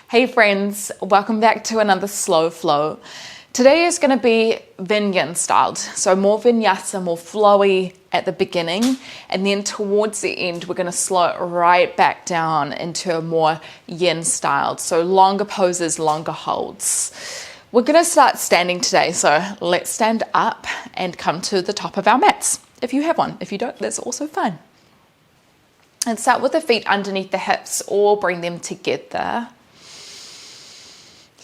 Hey friends, welcome back to another slow flow. Today is going to be VinYin styled, so more Vinyasa, more flowy at the beginning, and then towards the end we're going to slow it right back down into a more yin styled, so longer poses, longer holds. We're going to start standing today, so let's stand up and come to the top of our mats, if you have one. If you don't, that's also fine. And start with the feet underneath the hips or bring them together.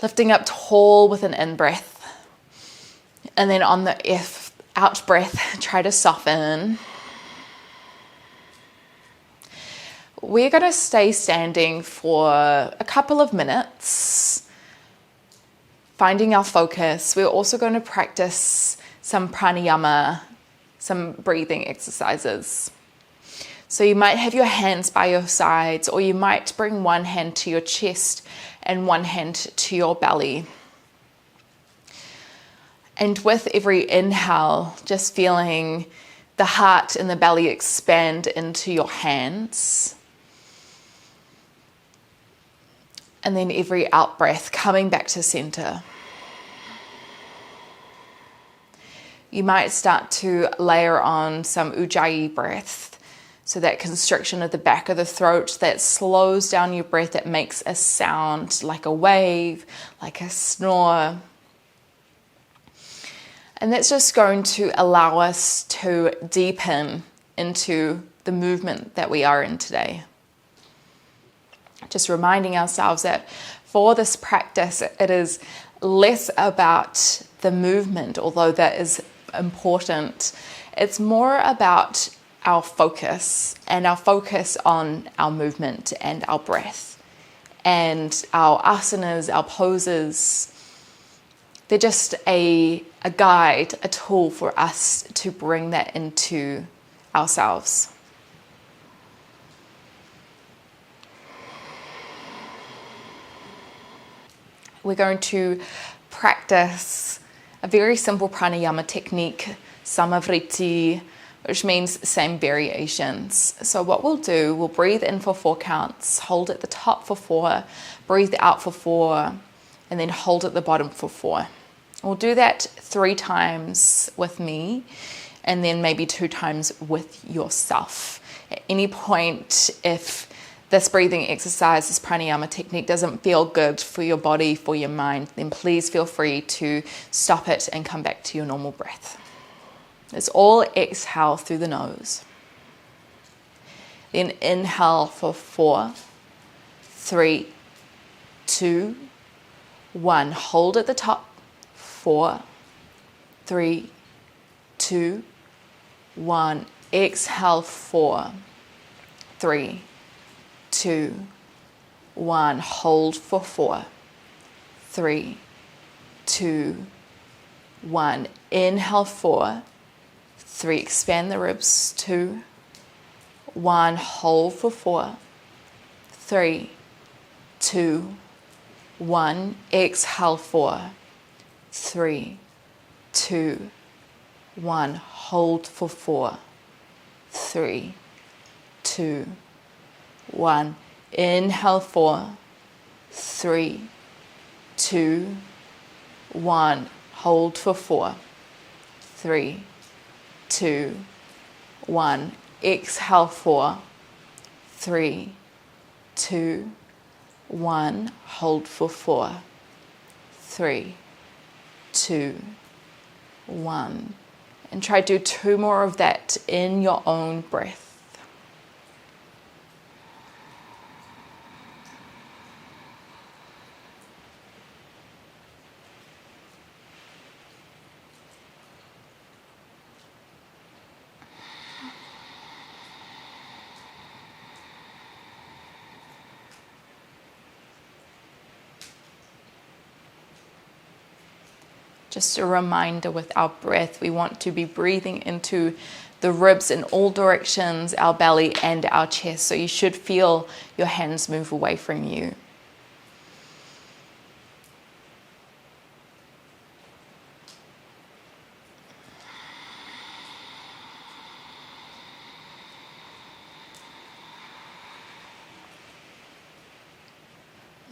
Lifting up tall with an in-breath. And then on the out breath, try to soften. We're going to stay standing for a couple of minutes, finding our focus. We're also going to practice some pranayama, some breathing exercises. So you might have your hands by your sides, or you might bring one hand to your chest and one hand to your belly. And with every inhale, just feeling the heart and the belly expand into your hands. And then every out breath, coming back to center. You might start to layer on some ujjayi breath. So that constriction of the back of the throat that slows down your breath, that makes a sound like a wave, like a snore. And that's just going to allow us to deepen into the movement that we are in today. Just reminding ourselves that for this practice, it is less about the movement, although that is important. It's more about our focus on our movement and our breath and our asanas, our poses. They're just a guide, a tool for us to bring that into ourselves. We're going to practice a very simple pranayama technique, samavriti, which means same variations. So what we'll do, we'll breathe in for 4 counts, hold at the top for 4, breathe out for 4, and then hold at the bottom for 4. We'll do that 3 times with me, and then maybe 2 times with yourself. At any point, if this breathing exercise, this pranayama technique doesn't feel good for your body, for your mind, then please feel free to stop it and come back to your normal breath. It's all exhale through the nose. Then inhale for 4, 3, 2, 1. Hold at the top. 4, 3, 2, 1. Exhale 4, 3, 2, 1. Hold for 4, 3, 2, 1. Inhale 4, 3, expand the ribs, 2, 1, hold for 4, 3, 2, 1, exhale 4, 3, 2, 1, hold for 4, 3, 2, 1, inhale 4, 3, 2, 1, hold for 4, 3, 2, 1. Exhale 4, 3, 2, 1. Hold for 4, 3, 2, 1. And try to do 2 more of that in your own breath. Just a reminder with our breath, we want to be breathing into the ribs in all directions, our belly and our chest. So you should feel your hands move away from you.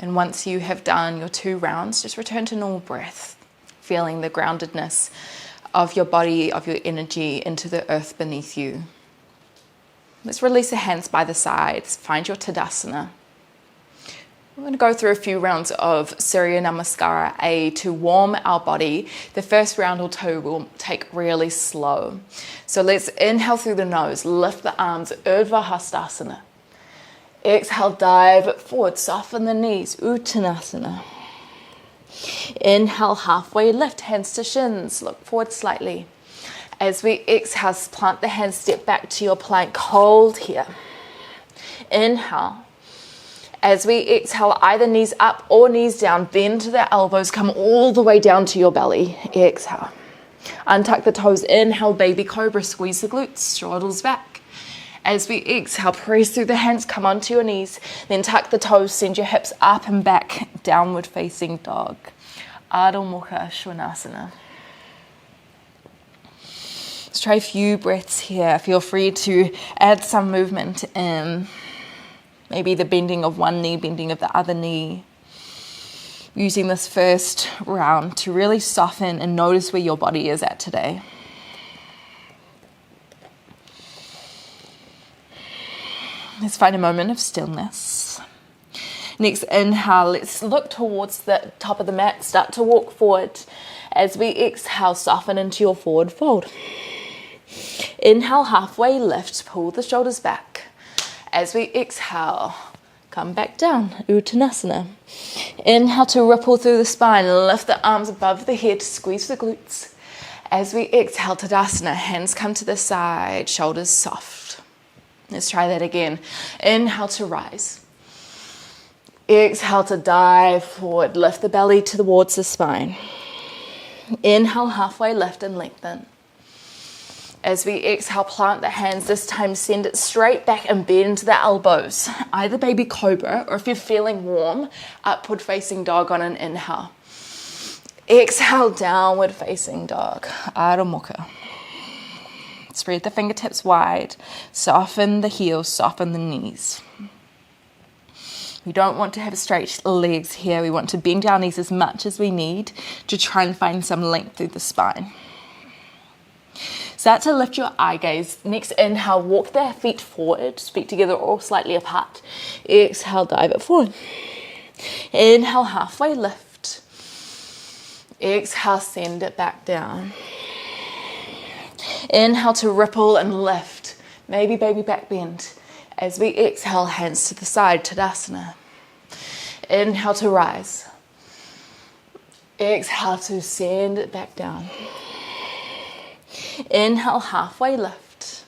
And once you have done your 2 rounds, just return to normal breath, feeling the groundedness of your body, of your energy into the earth beneath you. Let's release the hands by the sides. Find your Tadasana. We're going to go through a few rounds of Surya Namaskara A to warm our body. The first round or 2 will take really slow. So let's inhale through the nose, lift the arms, Urdhva Hastasana. Exhale, dive forward, soften the knees, Uttanasana. Inhale, halfway lift, hands to shins, look forward slightly. As we exhale, plant the hands, step back to your plank, hold here. Inhale. As we exhale, either knees up or knees down, bend to the elbows, come all the way down to your belly. Exhale. Untuck the toes, inhale, baby cobra, squeeze the glutes, shoulders back. As we exhale, press through the hands, come onto your knees, then tuck the toes, send your hips up and back, downward facing dog. Adho Mukha Svanasana. Let's try a few breaths here. Feel free to add some movement in. Maybe the bending of one knee, bending of the other knee. Using this first round to really soften and notice where your body is at today. Let's find a moment of stillness. Next inhale, let's look towards the top of the mat, start to walk forward. As we exhale, soften into your forward fold. Inhale, halfway lift, pull the shoulders back. As we exhale, come back down, Uttanasana. Inhale to ripple through the spine, lift the arms above the head, squeeze the glutes. As we exhale, Tadasana, hands come to the side, shoulders soft. Let's try that again. Inhale to rise. Exhale to dive forward, lift the belly towards the spine. Inhale, halfway lift and lengthen. As we exhale, plant the hands, this time send it straight back and bend the elbows. Either baby cobra, or if you're feeling warm, upward facing dog on an inhale. Exhale, downward facing dog, Adho Mukha. Spread the fingertips wide, soften the heels, soften the knees. We don't want to have straight legs here. We want to bend our knees as much as we need to try and find some length through the spine. Start to lift your eye gaze. Next inhale, walk the feet forward, feet together or slightly apart. Exhale, dive it forward. Inhale, halfway lift. Exhale, send it back down. Inhale to ripple and lift. Maybe baby back bend. As we exhale, hands to the side, Tadasana. Inhale to rise. Exhale to send it back down. Inhale, halfway lift.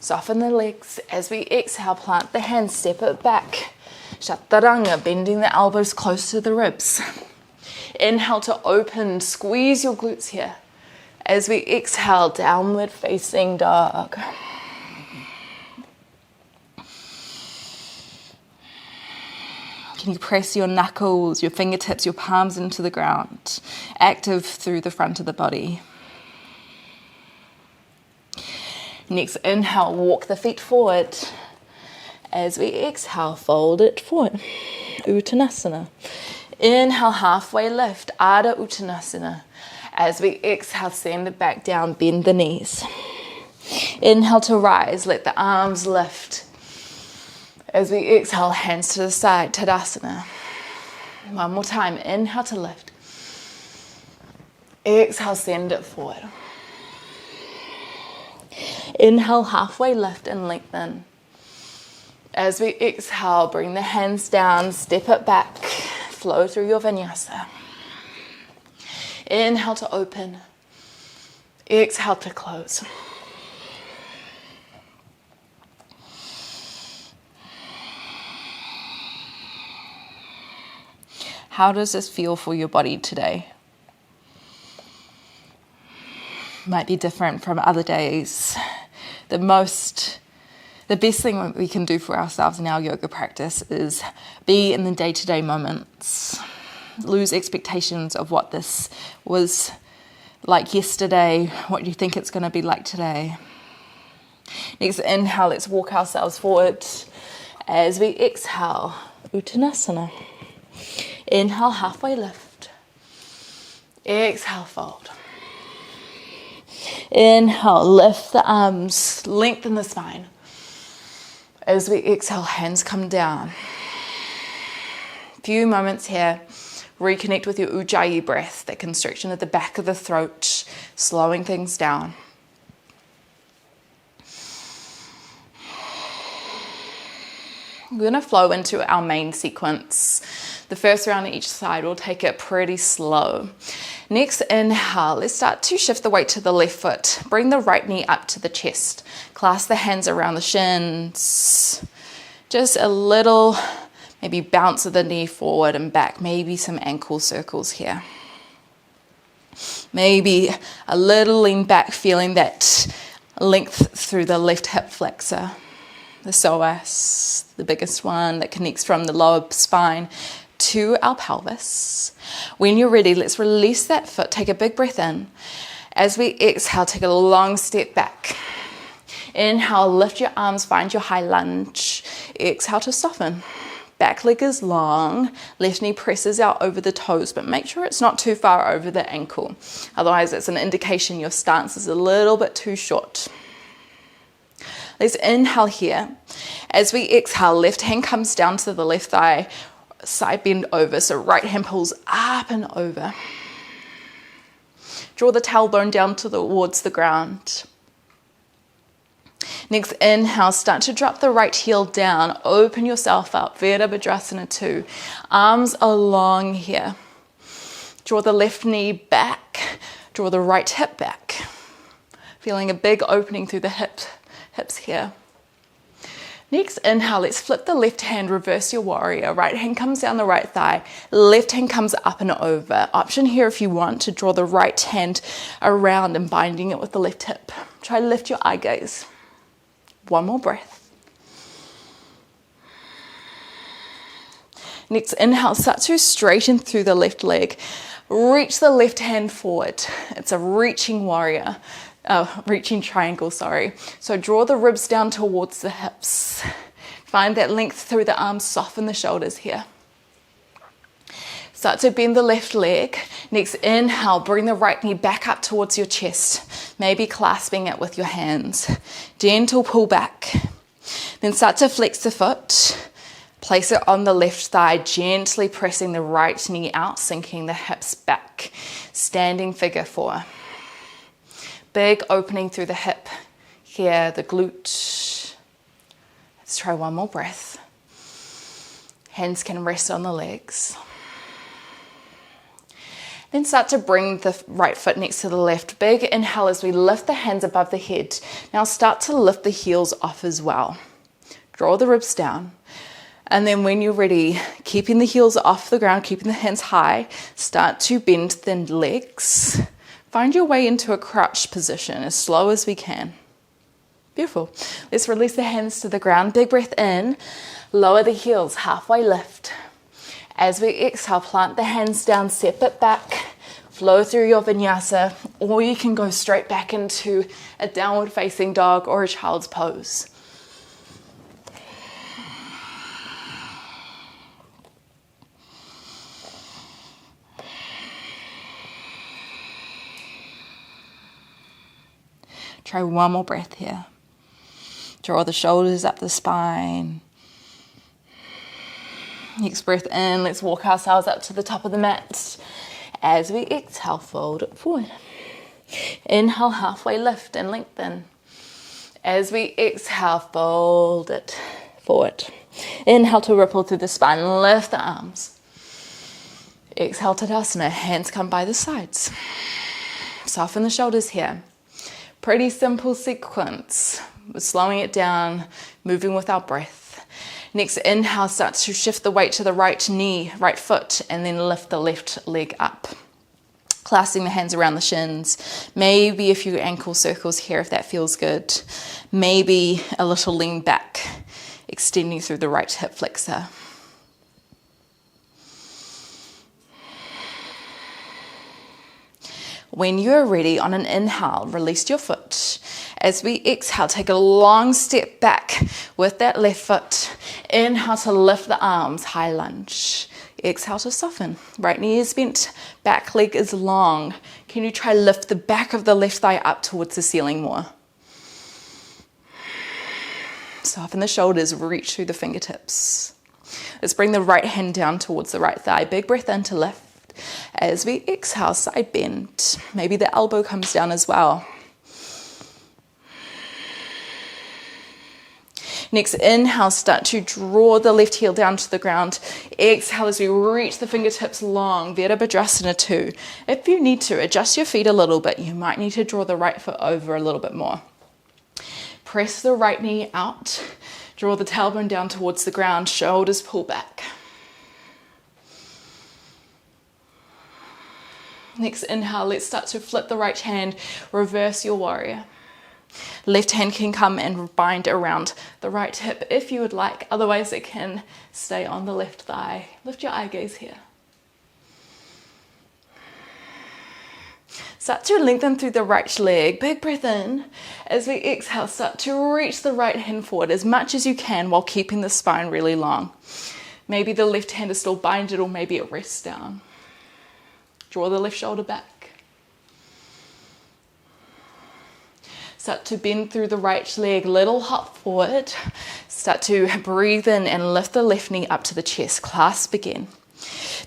Soften the legs. As we exhale, plant the hands, step it back. Chaturanga, bending the elbows close to the ribs. Inhale to open, squeeze your glutes here. As we exhale, downward facing dog. Can you press your knuckles, your fingertips, your palms into the ground? Active through the front of the body. Next inhale, walk the feet forward. As we exhale, fold it forward. Uttanasana. Inhale, halfway lift, Ardha Uttanasana. As we exhale, send it back down, bend the knees. Inhale to rise, let the arms lift. As we exhale, hands to the side, Tadasana. One more time, inhale to lift. Exhale, send it forward. Inhale, halfway lift and lengthen. As we exhale, bring the hands down, step it back, flow through your Vinyasa. Inhale to open. Exhale to close. How does this feel for your body today? Might be different from other days. The best thing we can do for ourselves in our yoga practice is be in the day-to-day moments. Lose expectations of what this was like yesterday, what you think it's going to be like today. Next inhale, let's walk ourselves forward. As we exhale, Uttanasana. Inhale, halfway lift. Exhale, fold. Inhale, lift the arms, lengthen the spine. As we exhale, hands come down. Few moments here. Reconnect with your Ujjayi breath, that constriction at the back of the throat, slowing things down. We're going to flow into our main sequence. The first round on each side, we'll take it pretty slow. Next, inhale, let's start to shift the weight to the left foot. Bring the right knee up to the chest. Clasp the hands around the shins. Just a little, maybe bounce of the knee forward and back. Maybe some ankle circles here. Maybe a little lean back, feeling that length through the left hip flexor. The psoas, the biggest one that connects from the lower spine to our pelvis. When you're ready, let's release that foot. Take a big breath in. As we exhale, take a long step back. Inhale, lift your arms, find your high lunge. Exhale to soften. Back leg is long, left knee presses out over the toes, but make sure it's not too far over the ankle. Otherwise, it's an indication your stance is a little bit too short. Let's inhale here. As we exhale, left hand comes down to the left thigh, side bend over, so right hand pulls up and over. Draw the tailbone down towards the ground. Next, inhale, start to drop the right heel down, open yourself up, Virabhadrasana 2. Arms are long here. Draw the left knee back, draw the right hip back. Feeling a big opening through the hips here. Next, inhale, let's flip the left hand, reverse your warrior. Right hand comes down the right thigh, left hand comes up and over. Option here if you want to draw the right hand around and binding it with the left hip. Try to lift your eye gaze. One more breath. Next, inhale, start to straighten through the left leg. Reach the left hand forward. It's a reaching warrior. Reaching triangle, sorry. So draw the ribs down towards the hips. Find that length through the arms, soften the shoulders here. Start to bend the left leg. Next, inhale, bring the right knee back up towards your chest, maybe clasping it with your hands. Gentle pull back. Then start to flex the foot. Place it on the left thigh, gently pressing the right knee out, sinking the hips back. Standing figure 4. Big opening through the hip here, the glute. Let's try one more breath. Hands can rest on the legs. Then start to bring the right foot next to the left. Big inhale as we lift the hands above the head. Now start to lift the heels off as well. Draw the ribs down. And then when you're ready, keeping the heels off the ground, keeping the hands high, start to bend the legs. Find your way into a crouched position as slow as we can. Beautiful. Let's release the hands to the ground. Big breath in. Lower the heels, halfway lift. As we exhale, plant the hands down, step it back. Flow through your vinyasa, or you can go straight back into a downward facing dog or a child's pose. Try one more breath here. Draw the shoulders up the spine. Next breath in, let's walk ourselves up to the top of the mat. As we exhale, fold it forward. Inhale, halfway lift and lengthen. As we exhale, fold it forward. Inhale to ripple through the spine, lift the arms. Exhale, Tadasana, hands come by the sides. Soften the shoulders here. Pretty simple sequence. We're slowing it down, moving with our breath. Next, inhale, start to shift the weight to the right knee, right foot, and then lift the left leg up. Clasping the hands around the shins. Maybe a few ankle circles here if that feels good. Maybe a little lean back, extending through the right hip flexor. When you're ready, on an inhale, release your foot. As we exhale, take a long step back with that left foot. Inhale to lift the arms, high lunge. Exhale to soften. Right knee is bent, back leg is long. Can you try lift the back of the left thigh up towards the ceiling more? Soften the shoulders, reach through the fingertips. Let's bring the right hand down towards the right thigh. Big breath in to lift. As we exhale, side bend. Maybe the elbow comes down as well. Next, inhale, start to draw the left heel down to the ground. Exhale as we reach the fingertips long, Virabhadrasana 2. If you need to, adjust your feet a little bit. You might need to draw the right foot over a little bit more. Press the right knee out. Draw the tailbone down towards the ground, shoulders pull back. Next inhale, let's start to flip the right hand, reverse your warrior. Left hand can come and bind around the right hip if you would like, otherwise it can stay on the left thigh. Lift your eye gaze here. Start to lengthen through the right leg, big breath in. As we exhale, start to reach the right hand forward as much as you can while keeping the spine really long. Maybe the left hand is still binded or maybe it rests down. Draw the left shoulder back. Start to bend through the right leg, little hop forward. Start to breathe in and lift the left knee up to the chest, clasp again.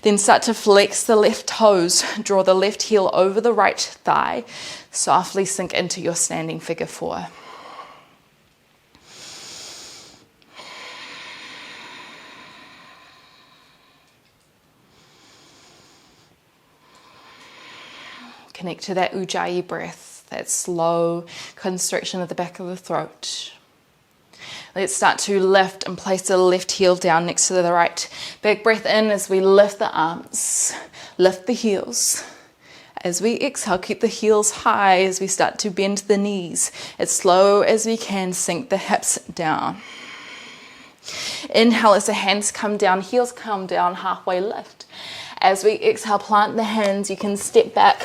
Then start to flex the left toes, draw the left heel over the right thigh, softly sink into your standing figure 4. Connect to that Ujjayi breath, that slow constriction of the back of the throat. Let's start to lift and place the left heel down next to the right. Big breath in as we lift the arms, lift the heels. As we exhale, keep the heels high as we start to bend the knees. As slow as we can, sink the hips down. Inhale as the hands come down, heels come down, halfway lift. As we exhale, plant the hands. You can step back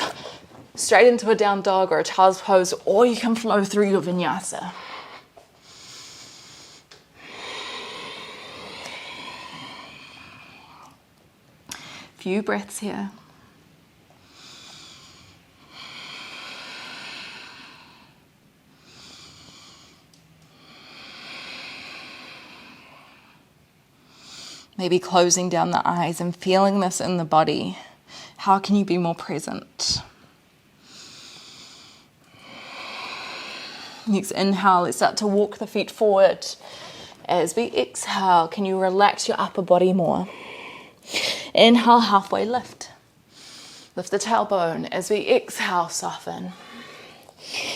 straight into a down dog or a child's pose, or you can flow through your vinyasa. Few breaths here. Maybe closing down the eyes and feeling this in the body. How can you be more present? Next inhale, let's start to walk the feet forward. As we exhale, can you relax your upper body more? Inhale, halfway lift. Lift the tailbone. As we exhale, soften.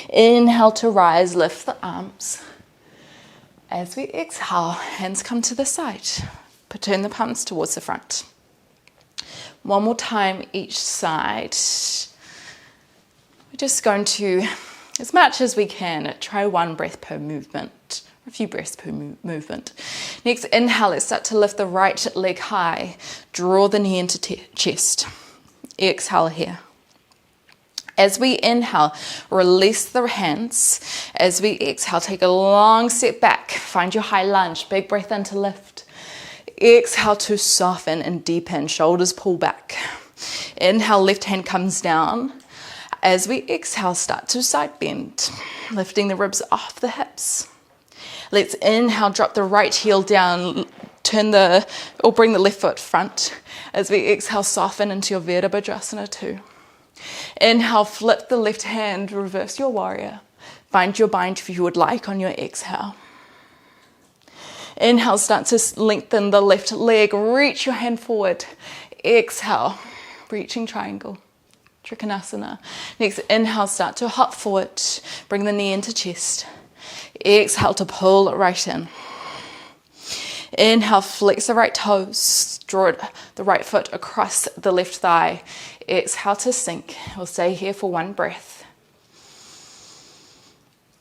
Inhale to rise, lift the arms. As we exhale, hands come to the side. Turn the palms towards the front. One more time each side. We're just going to, as much as we can, try one breath per movement, or a few breaths per movement. Next, inhale, let's start to lift the right leg high. Draw the knee into chest. Exhale here. As we inhale, release the hands. As we exhale, take a long step back. Find your high lunge. Big breath in to lift. Exhale to soften and deepen. Shoulders pull back. Inhale, left hand comes down. As we exhale, start to side bend, lifting the ribs off the hips. Let's inhale, drop the right heel down, bring the left foot front. As we exhale, soften into your Virabhadrasana 2. Inhale, flip the left hand, reverse your warrior. Find your bind if you would like on your exhale. Inhale, start to lengthen the left leg, reach your hand forward. Exhale, reaching triangle. Trikonasana. Next, inhale, start to hop forward. Bring the knee into chest. Exhale to pull right in. Inhale, flex the right toes. Draw the right foot across the left thigh. Exhale to sink. We'll stay here for one breath.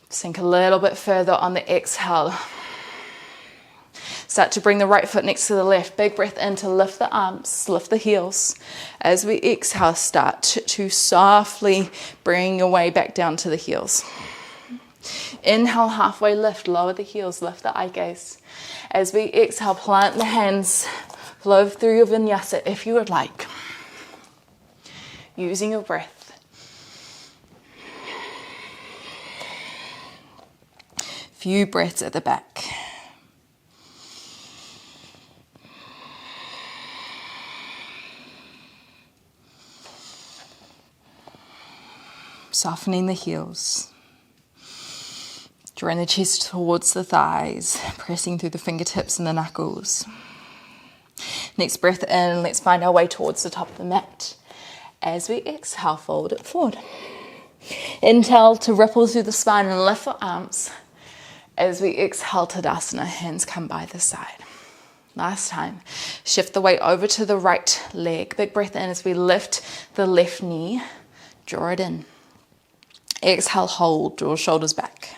Sink a little bit further on the exhale. Start to bring the right foot next to the left. Big breath in to lift the arms, lift the heels. As we exhale, start to softly bring your way back down to the heels. Inhale, halfway lift, lower the heels, lift the eye gaze. As we exhale, plant the hands, Flow through your vinyasa if you would like. Using your breath. Few breaths at the back. Softening the heels. Drawing the chest towards the thighs, pressing through the fingertips and the knuckles. Next breath in, let's find our way towards the top of the mat. As we exhale, fold it forward. Inhale to ripple through the spine and lift the arms. As we exhale, Tadasana, hands come by the side. Last time, shift the weight over to the right leg. Big breath in as we lift the left knee, draw it in. Exhale, hold, draw shoulders back.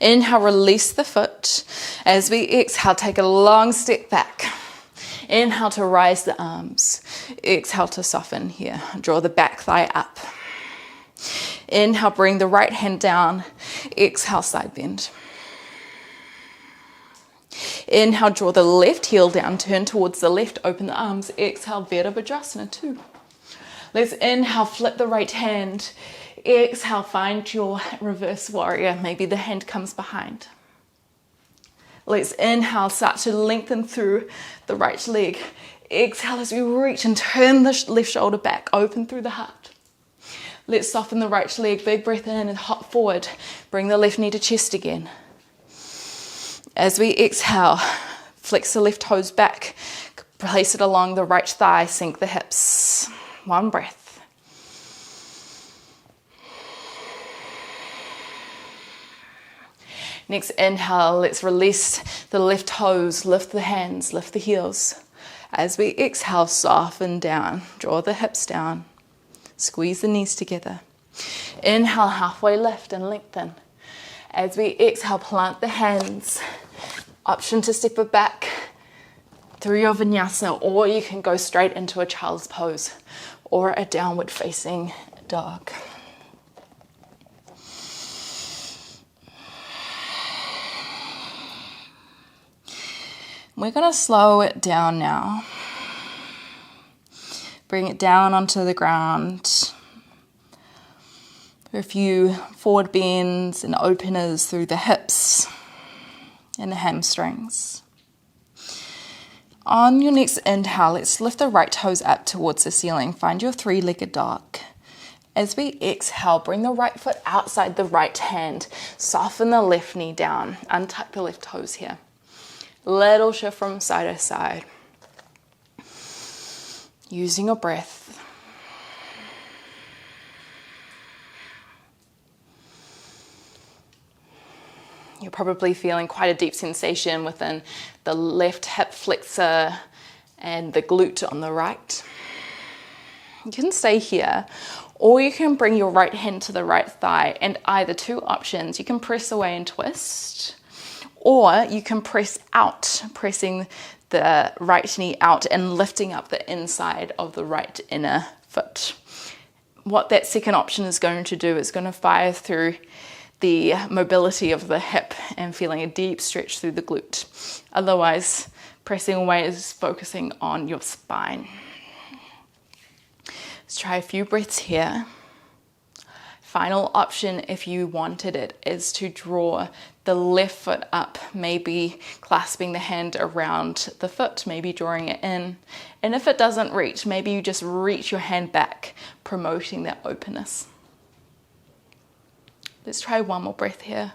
Inhale, release the foot. As we exhale, take a long step back. Inhale to rise the arms. Exhale to soften here. Draw the back thigh up. Inhale, bring the right hand down. Exhale, side bend. Inhale, draw the left heel down, turn towards the left, open the arms. Exhale, Virabhadrasana 2. Let's inhale, flip the right hand. Exhale, find your reverse warrior. Maybe the hand comes behind. Let's inhale, start to lengthen through the right leg. Exhale as we reach and turn the left shoulder back, open through the heart. Let's soften the right leg, big breath in and hop forward. Bring the left knee to chest again. As we exhale, flex the left toes back, place it along the right thigh, sink the hips. One breath. Next inhale, let's release the left toes, lift the hands, lift the heels. As we exhale, soften down, draw the hips down, squeeze the knees together. Inhale, halfway lift and lengthen. As we exhale, plant the hands. Option to step it back through your vinyasa, or you can go straight into a child's pose or a downward facing dog. We're going to slow it down now. Bring it down onto the ground. A few forward bends and openers through the hips and the hamstrings. On your next inhale, let's lift the right toes up towards the ceiling. Find your three-legged dog. As we exhale, bring the right foot outside the right hand. Soften the left knee down. Untuck the left toes here. Little shift from side to side. Using your breath. You're probably feeling quite a deep sensation within the left hip flexor and the glute on the right. You can stay here, or you can bring your right hand to the right thigh, and either two options. You can press away and twist, or you can press out, pressing the right knee out and lifting up the inside of the right inner foot. What that second option is going to do is going to fire through the mobility of the hip and feeling a deep stretch through the glute. Otherwise, pressing away is focusing on your spine. Let's try a few breaths here. Final option, if you wanted it, is to draw the left foot up, maybe clasping the hand around the foot, maybe drawing it in. And if it doesn't reach, maybe you just reach your hand back, promoting that openness. Let's try one more breath here.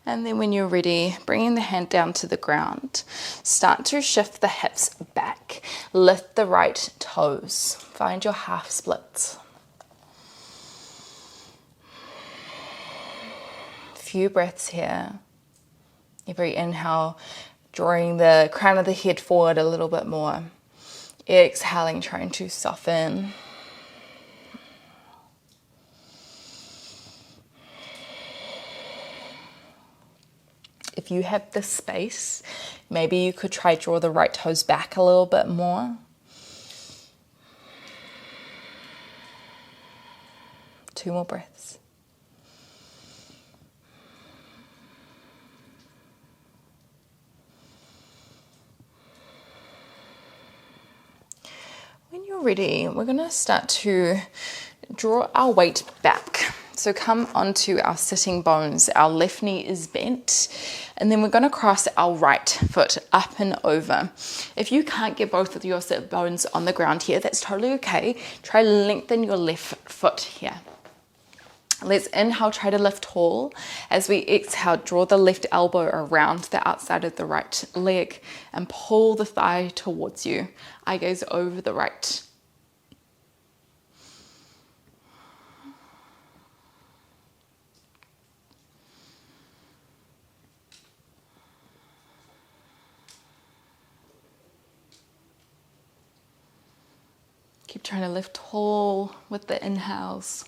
And then when you're ready, bringing the hand down to the ground, start to shift the hips back. Lift the right toes. Find your half splits. Few breaths here. Every inhale, drawing the crown of the head forward a little bit more. Exhaling, trying to soften. If you have the space, maybe you could try draw the right toes back a little bit more. Two more breaths. you're ready, we're going to start to draw our weight back. So come onto our sitting bones, our left knee is bent, and then we're going to cross our right foot up and over. If you can't get both of your sit bones on the ground here, that's totally okay. Try to lengthen your left foot here. Let's inhale, try to lift tall. As we exhale, draw the left elbow around the outside of the right leg and pull the thigh towards you. Eye gaze over the right. Keep trying to lift tall with the inhales,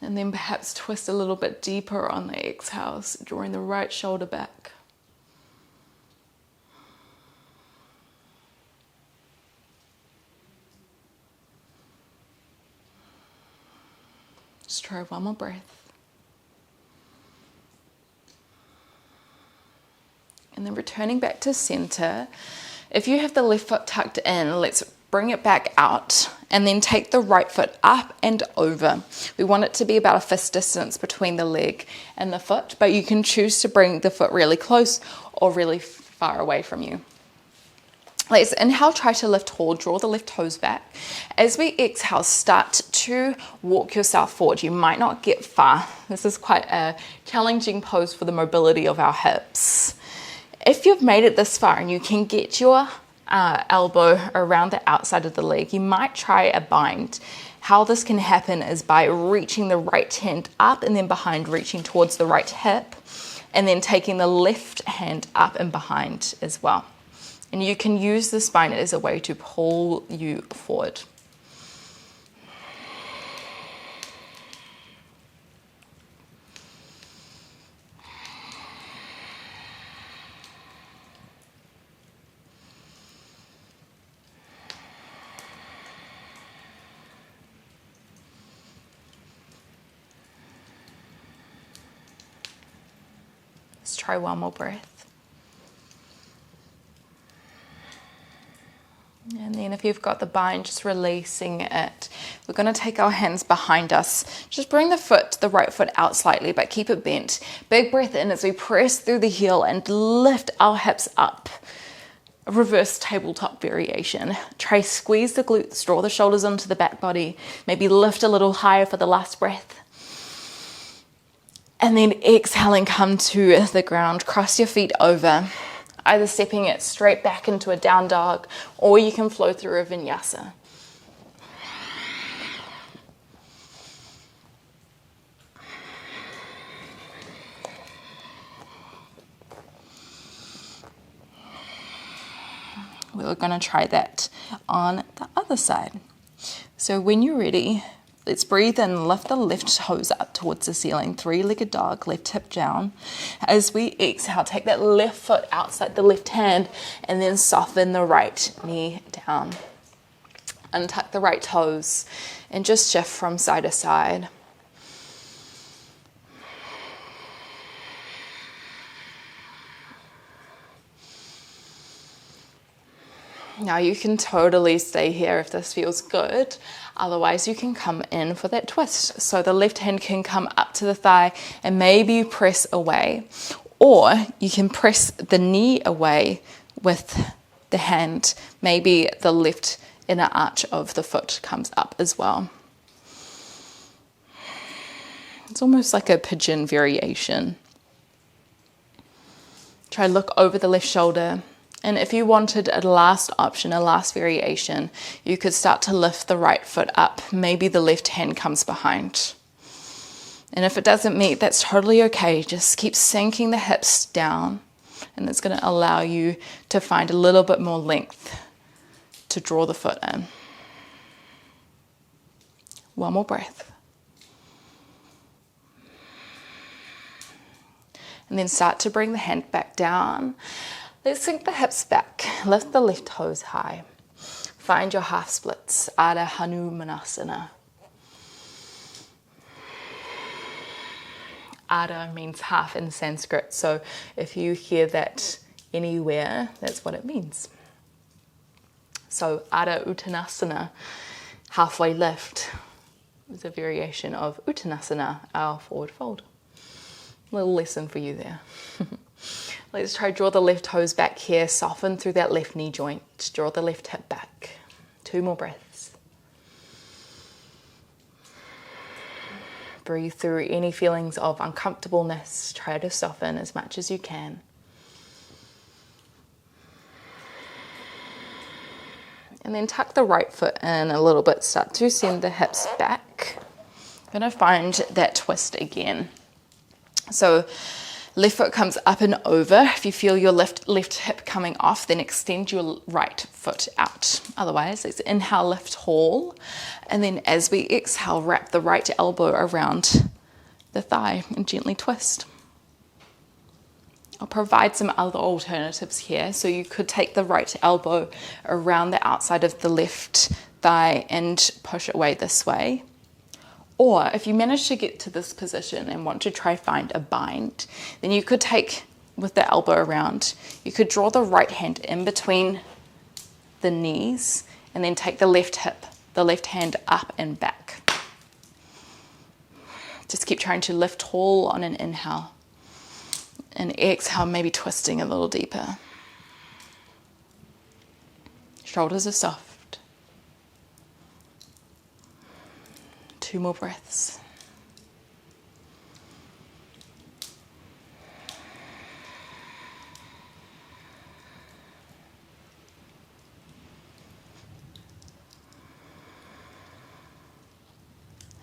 and then perhaps twist a little bit deeper on the exhales, drawing the right shoulder back. Just try one more breath. And then returning back to center. If you have the left foot tucked in, let's bring it back out and then take the right foot up and over. We want it to be about a fist distance between the leg and the foot, but you can choose to bring the foot really close or really far away from you. Let's inhale, try to lift tall, draw the left toes back. As we exhale, start to walk yourself forward. You might not get far. This is quite a challenging pose for the mobility of our hips. If you've made it this far and you can get your elbow around the outside of the leg, you might try a bind. How this can happen is by reaching the right hand up and then behind, reaching towards the right hip, and then taking the left hand up and behind as well. And you can use the spine as a way to pull you forward. Let's try one more breath. And then if you've got the bind, just releasing it. We're going to take our hands behind us. Just bring the right foot out slightly, but keep it bent. Big breath in as we press through the heel and lift our hips up. A reverse tabletop variation. Try squeeze the glutes, draw the shoulders onto the back body. Maybe lift a little higher for the last breath. And then exhaling, come to the ground. Cross your feet over. Either stepping it straight back into a down dog, or you can flow through a vinyasa. We're going to try that on the other side. So when you're ready, let's breathe in, lift the left toes up towards the ceiling, three-legged dog, left hip down. As we exhale, take that left foot outside the left hand and then soften the right knee down. Untuck the right toes and just shift from side to side. Now you can totally stay here if this feels good. Otherwise you can come in for that twist. So the left hand can come up to the thigh and maybe you press away. Or you can press the knee away with the hand. Maybe the left inner arch of the foot comes up as well. It's almost like a pigeon variation. Try look over the left shoulder. And if you wanted a last option, a last variation, you could start to lift the right foot up. Maybe the left hand comes behind. And if it doesn't meet, that's totally okay. Just keep sinking the hips down. And it's going to allow you to find a little bit more length to draw the foot in. One more breath. And then start to bring the hand back down. Let's sink the hips back, lift the left toes high. Find your half splits, Adha Hanumanasana. Adha means half in Sanskrit, so if you hear that anywhere, that's what it means. So Adha Uttanasana halfway lift is a variation of Uttanasana, our forward fold. Little lesson for you there. Let's try draw the left toes back here, soften through that left knee joint, draw the left hip back. 2 more breaths. Breathe through any feelings of uncomfortableness, try to soften as much as you can. And then tuck the right foot in a little bit, start to send the hips back. I'm going to find that twist again. So left foot comes up and over. If you feel your left hip coming off, then extend your right foot out. Otherwise, let's inhale, lift tall. And then as we exhale, wrap the right elbow around the thigh and gently twist. I'll provide some other alternatives here. So you could take the right elbow around the outside of the left thigh and push away this way. Or if you manage to get to this position and want to try find a bind, then you could take with the elbow around, you could draw the right hand in between the knees and then take the left hip, the left hand up and back. Just keep trying to lift tall on an inhale. And exhale, maybe twisting a little deeper. Shoulders are soft. 2 more breaths.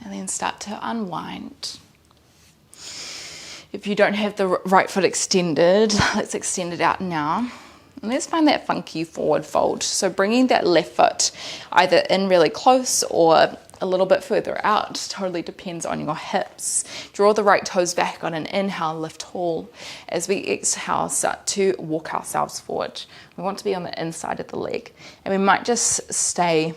And then start to unwind. If you don't have the right foot extended, let's extend it out now. And let's find that funky forward fold. So bringing that left foot either in really close or a little bit further out, totally depends on your hips. Draw the right toes back on an inhale, lift tall. As we exhale, start to walk ourselves forward. We want to be on the inside of the leg. And we might just stay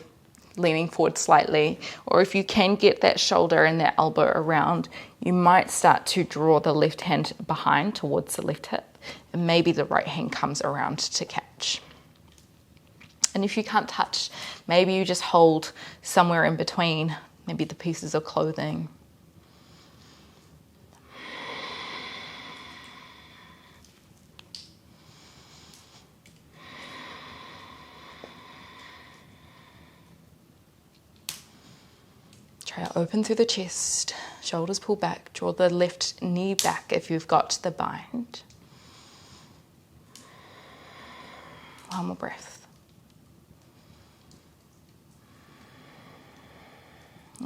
leaning forward slightly, or if you can get that shoulder and that elbow around, you might start to draw the left hand behind towards the left hip, and maybe the right hand comes around to catch. And if you can't touch, maybe you just hold somewhere in between, maybe the pieces of clothing. Try to open through the chest, shoulders pull back, draw the left knee back if you've got the bind. 1 more breath.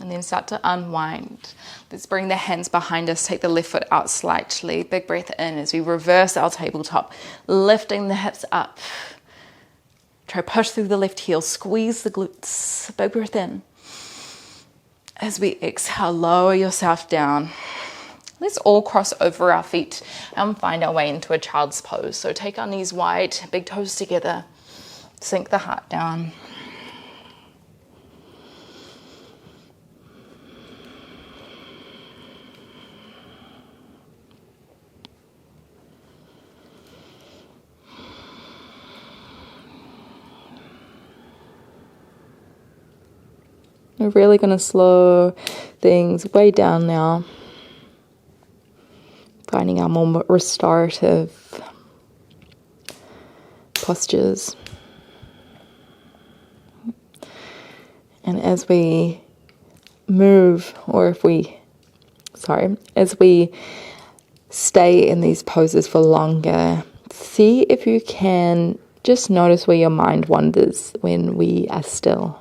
And then start to unwind. Let's bring the hands behind us, take the left foot out slightly. Big breath in as we reverse our tabletop, lifting the hips up. Try push through the left heel, squeeze the glutes. Big breath in. As we exhale, lower yourself down. Let's all cross over our feet and find our way into a child's pose. So take our knees wide, big toes together, sink the heart down. We're really going to slow things way down now. Finding our more restorative postures. And as we move, as we stay in these poses for longer, see if you can just notice where your mind wanders when we are still.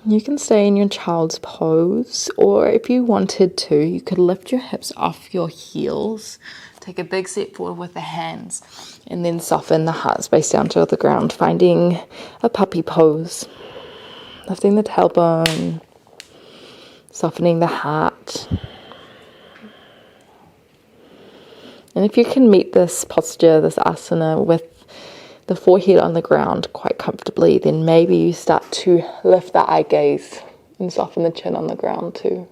You can stay in your child's pose, or if you wanted to, you could lift your hips off your heels, take a big step forward with the hands, and then soften the heart space down to the ground, finding a puppy pose. Lifting the tailbone, softening the heart. And if you can meet this posture, this asana, with the forehead on the ground quite comfortably, then maybe you start to lift the eye gaze and soften the chin on the ground too.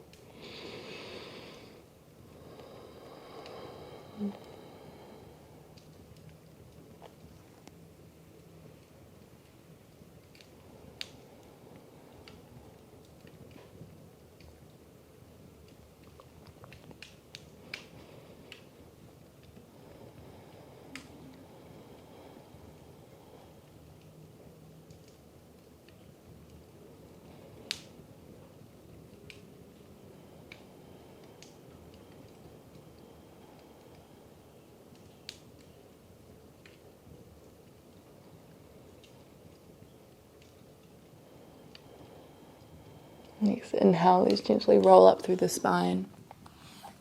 Next inhale, let's gently roll up through the spine.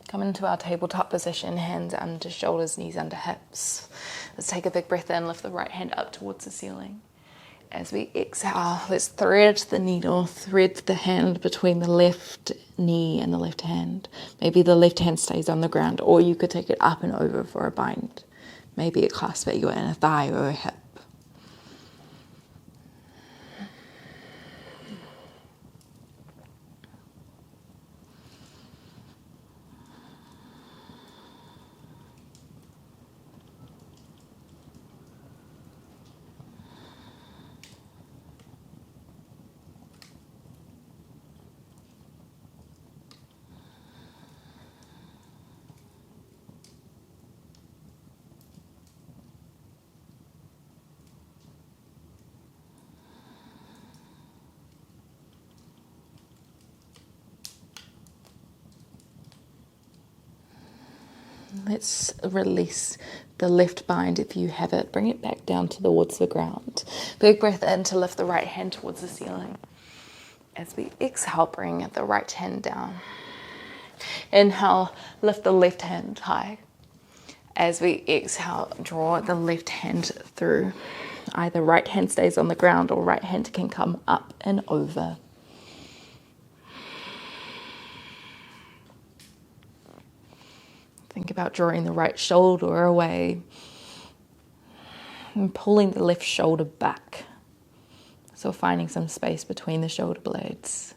Come into our tabletop position, hands under shoulders, knees under hips. Let's take a big breath in, lift the right hand up towards the ceiling. As we exhale, let's thread the needle, thread the hand between the left knee and the left hand. Maybe the left hand stays on the ground, or you could take it up and over for a bind. Maybe it clasps at your inner thigh or a hip. Let's release the left bind if you have it. Bring it back down towards the ground. Big breath in to lift the right hand towards the ceiling. As we exhale, bring the right hand down. Inhale, lift the left hand high. As we exhale, draw the left hand through. Either right hand stays on the ground or right hand can come up and over. Think about drawing the right shoulder away and pulling the left shoulder back. So finding some space between the shoulder blades.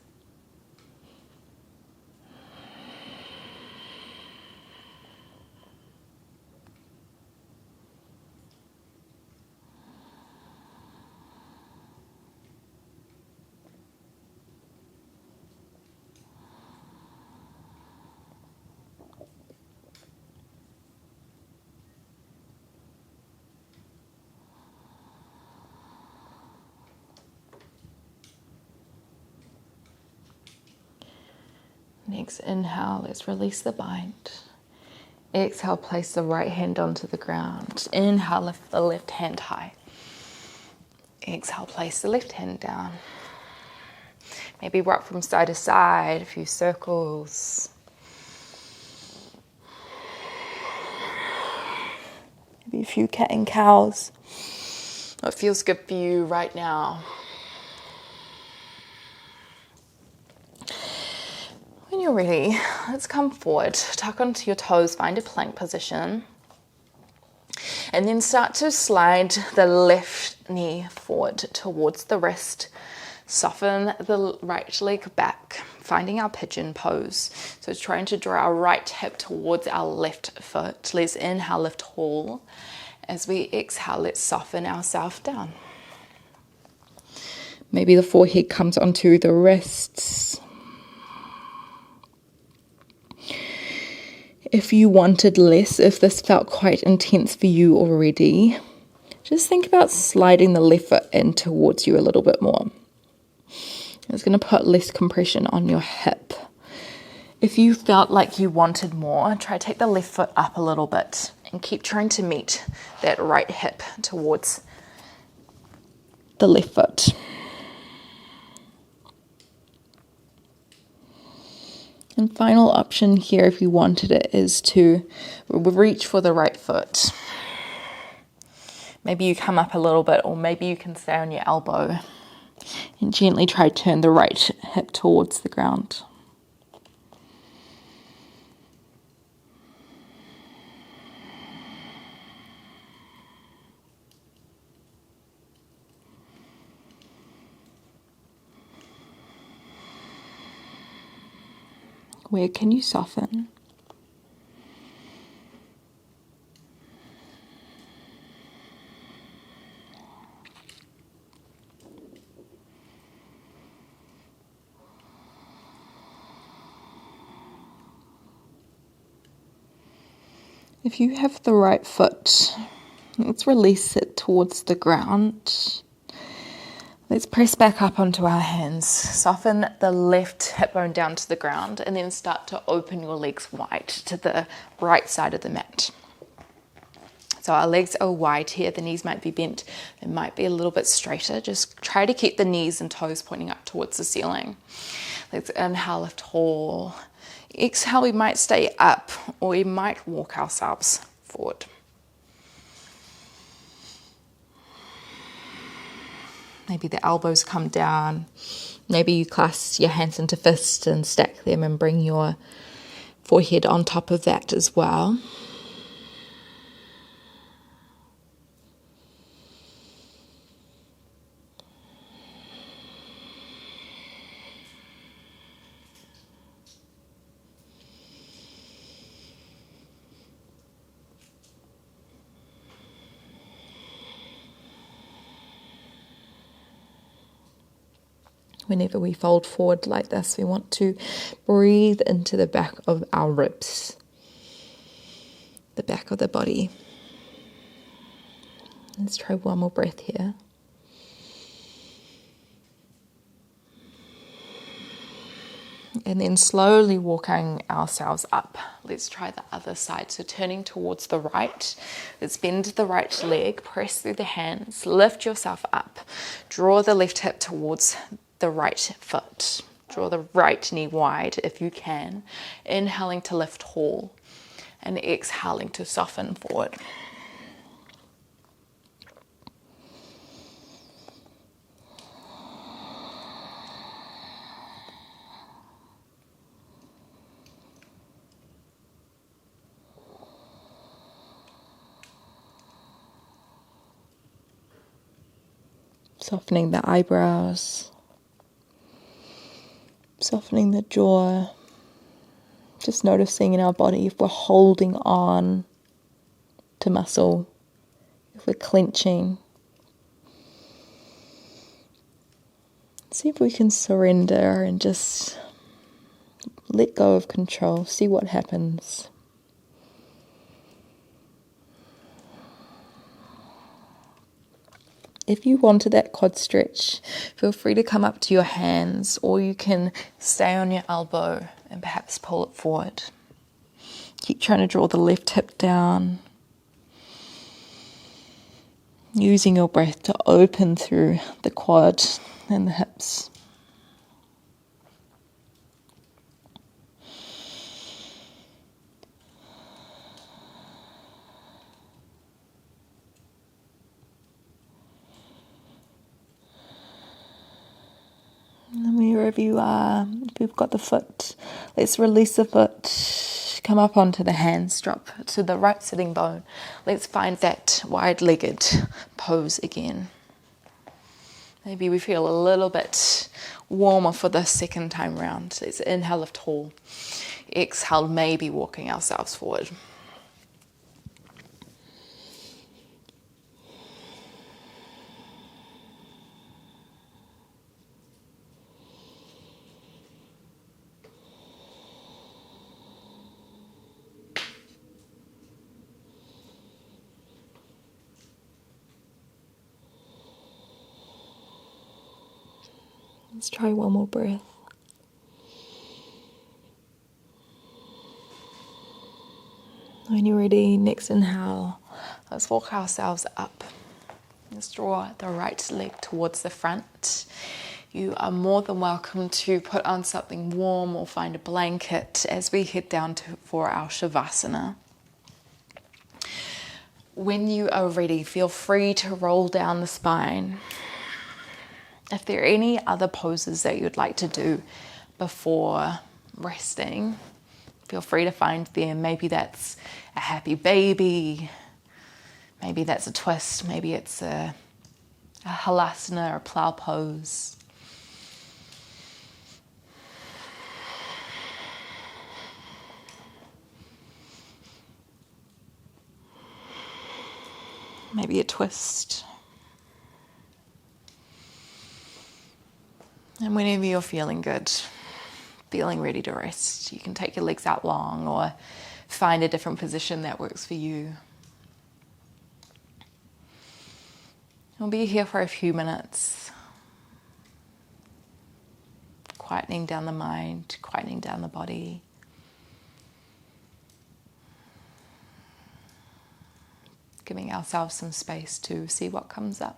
Next inhale, let's release the bind. Exhale, place the right hand onto the ground. Inhale, lift the left hand high. Exhale, place the left hand down. Maybe rock from side to side, a few circles. Maybe a few cat and cows. What feels good for you right now? When you're ready, let's come forward, tuck onto your toes, find a plank position, and then start to slide the left knee forward towards the wrist. Soften the right leg back, finding our pigeon pose. So it's trying to draw our right hip towards our left foot. Let's inhale, lift tall. As we exhale, let's soften ourselves down. Maybe the forehead comes onto the wrists. If you wanted less, if this felt quite intense for you already, just think about sliding the left foot in towards you a little bit more. It's going to put less compression on your hip. If you felt like you wanted more, try to take the left foot up a little bit and keep trying to meet that right hip towards the left foot. And final option here, if you wanted it, is to reach for the right foot. Maybe you come up a little bit, or maybe you can stay on your elbow and gently try to turn the right hip towards the ground. Where can you soften? If you have the right foot, let's release it towards the ground. Let's press back up onto our hands. Soften the left hip bone down to the ground and then start to open your legs wide to the right side of the mat. So our legs are wide here, the knees might be bent, they might be a little bit straighter. Just try to keep the knees and toes pointing up towards the ceiling. Let's inhale, lift tall. Exhale, we might stay up or we might walk ourselves forward. Maybe the elbows come down. Maybe you clasp your hands into fists and stack them and bring your forehead on top of that as well. Whenever we fold forward like this, we want to breathe into the back of our ribs, the back of the body. Let's try one more breath here. And then slowly walking ourselves up. Let's try the other side. So turning towards the right. Let's bend the right leg, press through the hands, lift yourself up. Draw the left hip towards the right foot. Draw the right knee wide if you can. Inhaling to lift tall and exhaling to soften forward. Softening the eyebrows, softening the jaw, just noticing in our body if we're holding on to muscle, if we're clenching. See if we can surrender and just let go of control, see what happens. If you wanted that quad stretch, feel free to come up to your hands, or you can stay on your elbow and perhaps pull it forward. Keep trying to draw the left hip down, using your breath to open through the quad and the hips. And wherever you are, if you've got the foot, let's release the foot, come up onto the hands, drop to the right sitting bone. Let's find that wide-legged pose again. Maybe we feel a little bit warmer for the second time round. Let's inhale, lift tall. Exhale, maybe walking ourselves forward. Let's try one more breath. When you're ready, next inhale, let's walk ourselves up. Let's draw the right leg towards the front. You are more than welcome to put on something warm or find a blanket as we head down for our Shavasana. When you are ready, feel free to roll down the spine. If there are any other poses that you'd like to do before resting, feel free to find them. Maybe that's a happy baby, maybe that's a twist, maybe it's a halasana or a plow pose. Maybe a twist. And whenever you're feeling good, feeling ready to rest, you can take your legs out long or find a different position that works for you. We'll be here for a few minutes, quietening down the mind, quietening down the body. giving ourselves some space to see what comes up.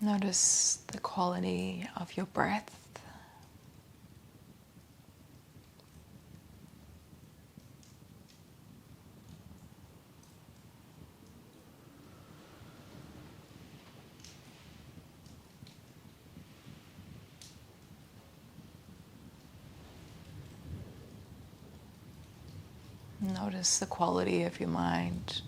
Notice the quality of your breath. Notice the quality of your mind.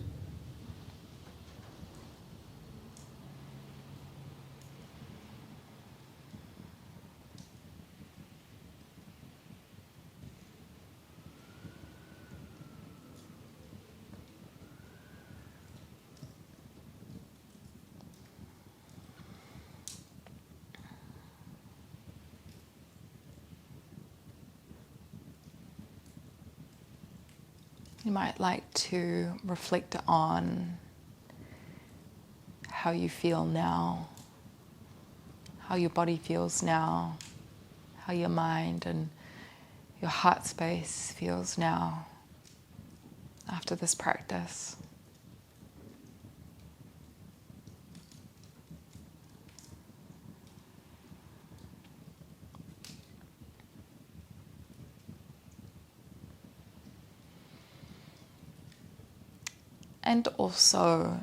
You might like to reflect on how you feel now, how your body feels now, how your mind and your heart space feels now after this practice. And also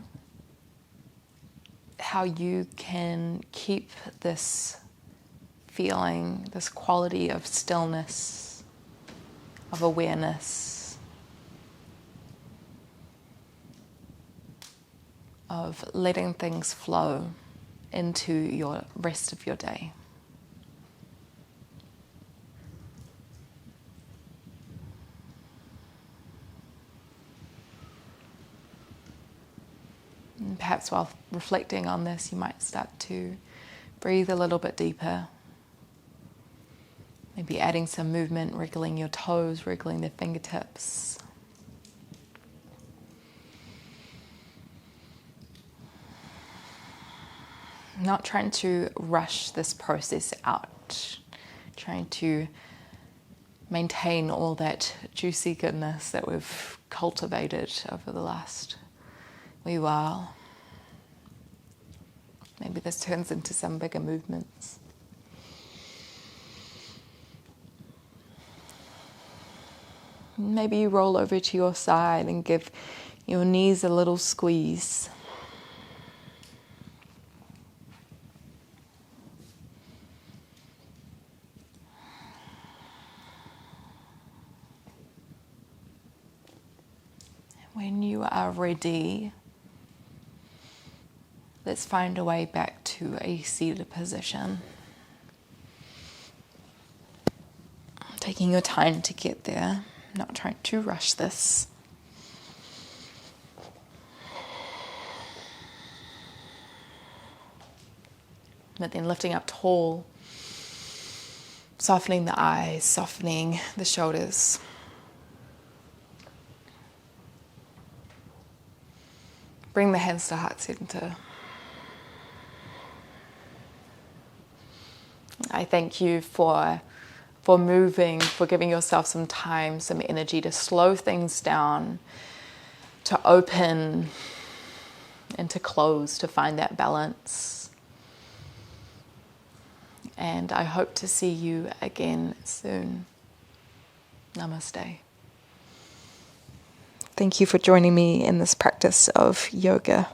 how you can keep this feeling, this quality of stillness, of awareness, of letting things flow into your rest of your day. And perhaps while reflecting on this, you might start to breathe a little bit deeper. Maybe adding some movement, wriggling your toes, wriggling the fingertips. Not trying to rush this process out, trying to maintain all that juicy goodness that we've cultivated over the last wee while. Maybe this turns into some bigger movements. Maybe you roll over to your side and give your knees a little squeeze. When you are ready, let's find a way back to a seated position. Taking your time to get there, not trying to rush this. But then lifting up tall, softening the eyes, softening the shoulders. Bring the hands to heart center. I thank you for moving, for giving yourself some time, some energy to slow things down, to open and to close, to find that balance. And I hope to see you again soon. Namaste. Thank you for joining me in this practice of yoga.